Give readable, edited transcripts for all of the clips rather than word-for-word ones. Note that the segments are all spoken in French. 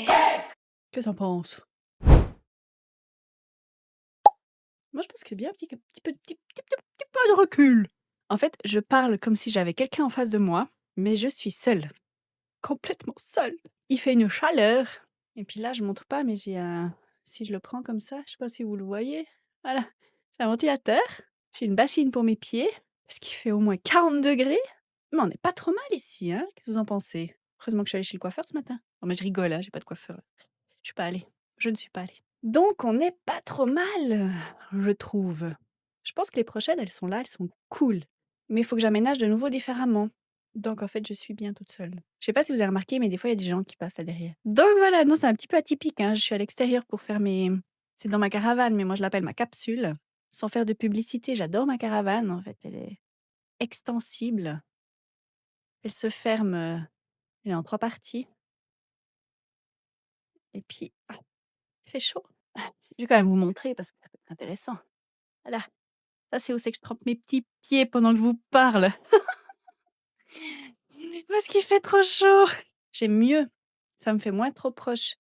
Qu'est-ce que t'en penses? Moi, je pense que c'est bien un petit peu de recul. En fait, je parle comme si j'avais quelqu'un en face de moi, mais je suis seule, complètement seule. Il fait une chaleur et puis là, je montre pas, mais j'ai un si je le prends comme ça, je sais pas si vous le voyez. Voilà, j'ai un ventilateur, j'ai une bassine pour mes pieds, parce qu'il fait au moins 40 degrés. Mais on n'est pas trop mal ici, hein? Qu'est-ce que vous en pensez? Heureusement que je suis allée chez le coiffeur ce matin. Non, mais je rigole, hein, j'ai pas de coiffeur. Je suis pas allée. Je ne suis pas allée. Donc on n'est pas trop mal, je trouve. Je pense que les prochaines, elles sont là, elles sont cool. Mais il faut que j'aménage de nouveau différemment. Donc en fait, je suis bien toute seule. Je sais pas si vous avez remarqué, mais des fois, il y a des gens qui passent là derrière. Donc voilà, non, c'est un petit peu atypique, hein. Je suis à l'extérieur pour faire mes c'est dans ma caravane, mais moi je l'appelle ma capsule. Sans faire de publicité, j'adore ma caravane, en fait, elle est extensible. Elle se ferme, elle est en 3 parties et puis il fait chaud. Je vais quand même vous montrer parce que ça peut être intéressant. Voilà, ça c'est où c'est que je trempe mes petits pieds pendant que je vous parle. Parce qu'il fait trop chaud. J'aime mieux, ça me fait moins trop proche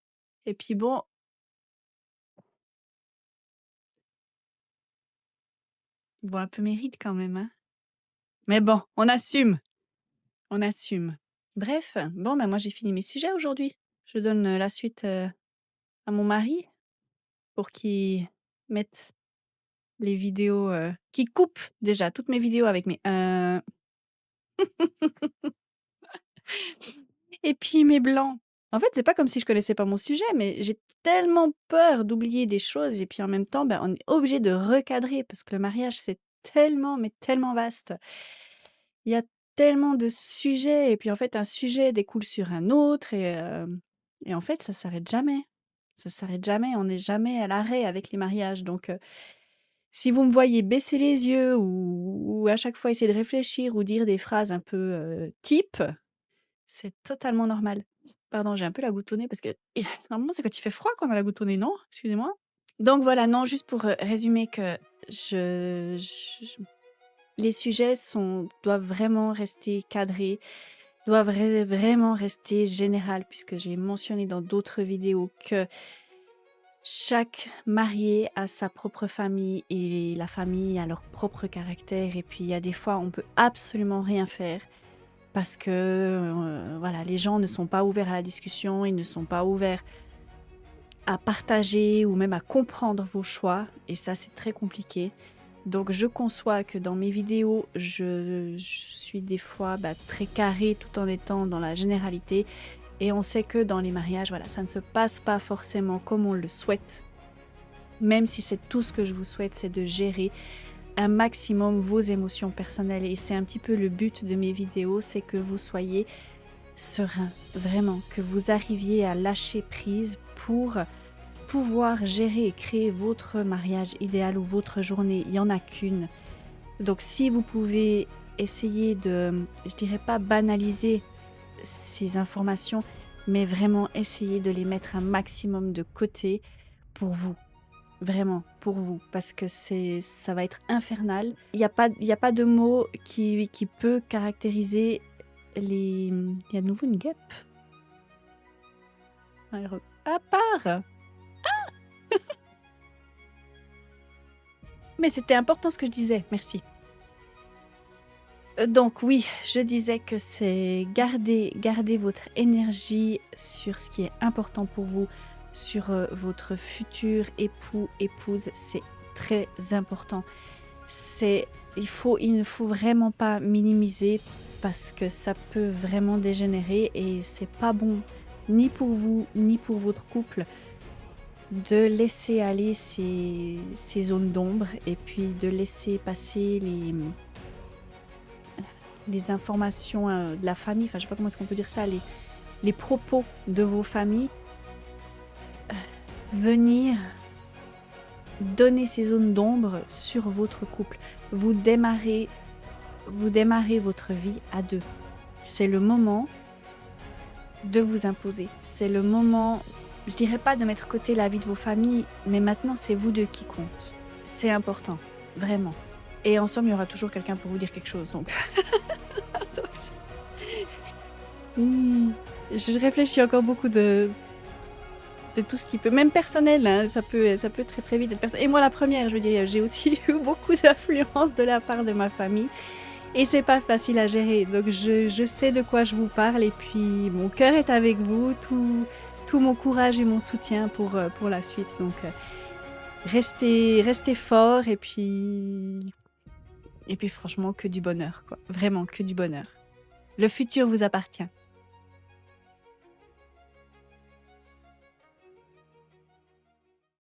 et puis bon, on voit un peu mes rides quand même, hein. Mais bon, on assume, on assume. Bref, bon, bah, moi j'ai fini mes sujets aujourd'hui. Je donne, la suite, à mon mari pour qu'il mette les vidéos, qu'il coupe déjà toutes mes vidéos avec mes et puis mes blancs. En fait, c'est pas comme si je connaissais pas mon sujet, mais j'ai tellement peur d'oublier des choses et puis en même temps, ben, on est obligé de recadrer parce que le mariage, c'est tellement, mais tellement vaste. Il y a tellement de sujets et puis en fait, un sujet découle sur un autre et en fait, ça s'arrête jamais. Ça s'arrête jamais, on n'est jamais à l'arrêt avec les mariages donc si vous me voyez baisser les yeux ou à chaque fois essayer de réfléchir ou dire des phrases un peu, types, c'est totalement normal. Pardon, j'ai un peu la goutte au nez parce que normalement, c'est quand il fait froid qu'on a la goutte au nez, non? Excusez-moi. Donc voilà, non, juste pour, résumer que je les sujets doivent vraiment rester cadrés, doivent vraiment rester général puisque j'ai mentionné dans d'autres vidéos que chaque marié a sa propre famille et la famille a leur propre caractère et puis il y a des fois, on peut absolument rien faire. Parce que, voilà, les gens ne sont pas ouverts à la discussion, ils ne sont pas ouverts à partager ou même à comprendre vos choix et ça, c'est très compliqué. Donc je conçois que dans mes vidéos, je suis des fois, très carrée tout en étant dans la généralité et on sait que dans les mariages, voilà, ça ne se passe pas forcément comme on le souhaite. Même si c'est tout ce que je vous souhaite, c'est de gérer un maximum vos émotions personnelles et c'est un petit peu le but de mes vidéos, c'est que vous soyez serein, vraiment, que vous arriviez à lâcher prise pour pouvoir gérer et créer votre mariage idéal ou votre journée. Il n'y en a qu'une. Donc si vous pouvez essayer de, je dirais pas banaliser ces informations, mais vraiment essayer de les mettre un maximum de côté pour vous. Vraiment, pour vous, parce que ça va être infernal. Il y a pas de mot qui peut caractériser les... Il y a de nouveau une guêpe. À part. Mais c'était important ce que je disais, merci. Donc oui, je disais que c'est garder votre énergie sur ce qui est important pour vous, sur votre futur époux, épouse, c'est très important. Il ne faut vraiment pas minimiser parce que ça peut vraiment dégénérer et c'est pas bon ni pour vous ni pour votre couple de laisser aller ces zones d'ombre et puis de laisser passer les informations de la famille, enfin je sais pas comment est-ce qu'on peut dire ça, les propos de vos familles, venir donner ces zones d'ombre sur votre couple. Vous démarrez votre vie à deux. C'est le moment de vous imposer. C'est le moment, je dirais pas de mettre de côté la vie de vos familles, mais maintenant c'est vous deux qui compte. C'est important, vraiment. Et en somme, il y aura toujours quelqu'un pour vous dire quelque chose, donc... Je réfléchis encore beaucoup de de tout ce qui peut même personnel, hein, ça peut très, très vite être perso et moi la première, je veux dire, j'ai aussi eu beaucoup d'influence de la part de ma famille et c'est pas facile à gérer. Donc je sais de quoi je vous parle et puis mon cœur est avec vous, tout mon courage et mon soutien pour la suite. Donc restez forts et puis franchement que du bonheur, quoi. Vraiment que du bonheur. Le futur vous appartient.